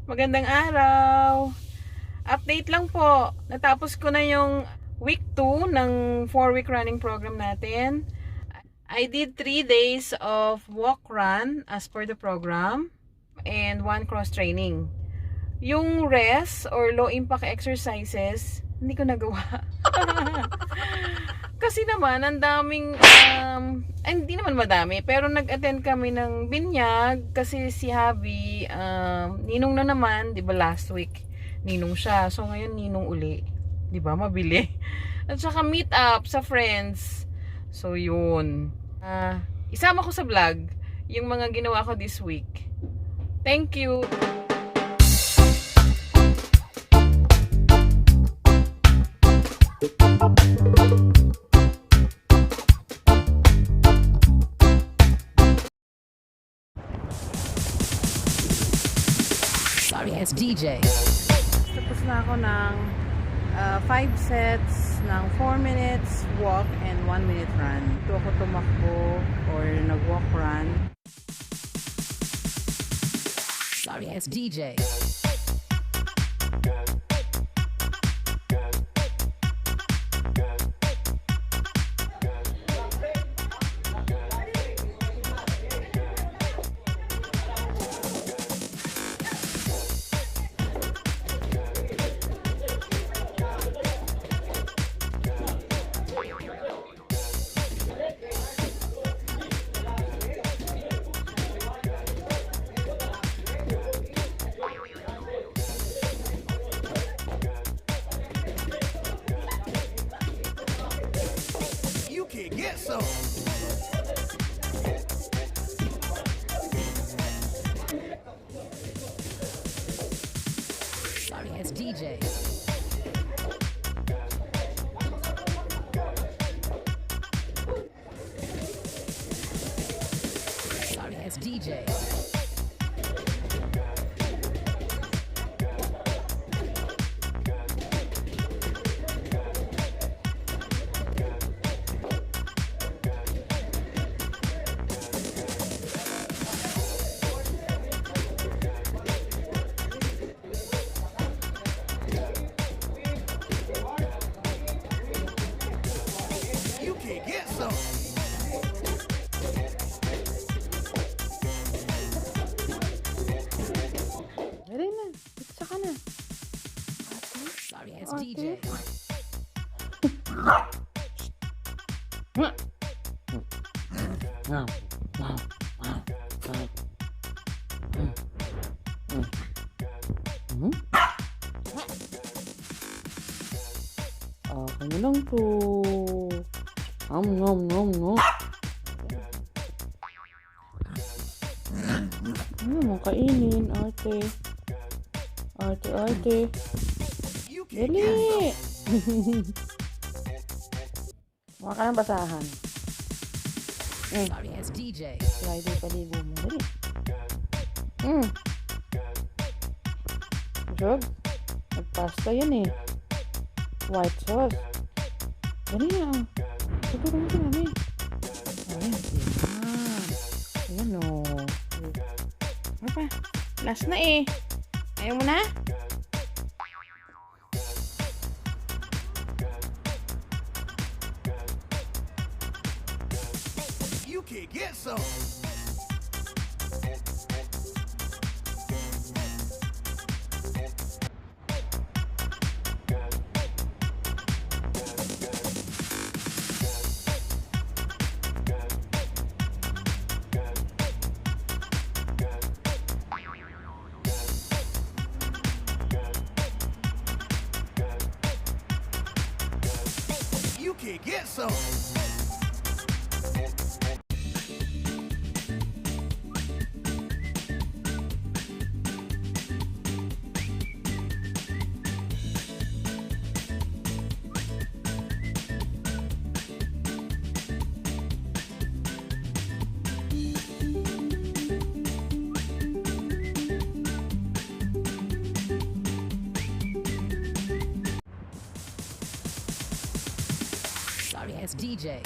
Magandang araw. Update lang po. Natapos ko na yung week 2 ng 4-week running program natin. I did 3 days of walk run as per the program and 1 cross training. Yung rest or low impact exercises, hindi ko nagawa. Kasi naman, ang daming, hindi naman madami, pero nag-attend kami ng binyag kasi si Javi, ninong na naman, di ba last week, ninong siya. So ngayon, ninong uli. Di ba, mabili. At saka meet up sa friends. So yun. Isama ko sa vlog yung mga ginawa ko this week. Thank you! Sorry, as DJ. Tapos na ako ng 5 sets ng 4 minutes walk and 1 minute run. Ito ako tumakbo or nag-walk run. Sorry, as DJ. Get some. Sorry, as DJ. Sorry, as DJ. Get some. Meron na. Itsa ka na. Sorry, as DJ. Okay na lang to. Nom. Ano mo kainin, ate? Ate. Dali! Mukha ka ng basahan. Sorry, as DJ. Friday paligo mo. Dali. Jog? Nagpasta yan eh. White sauce. Dali na. Tutulong mo sinabi. Ayan. Ayan o. Ano pa? Last na eh. Ayaw mo na? You can get some. You can get some. Sorry, as DJ.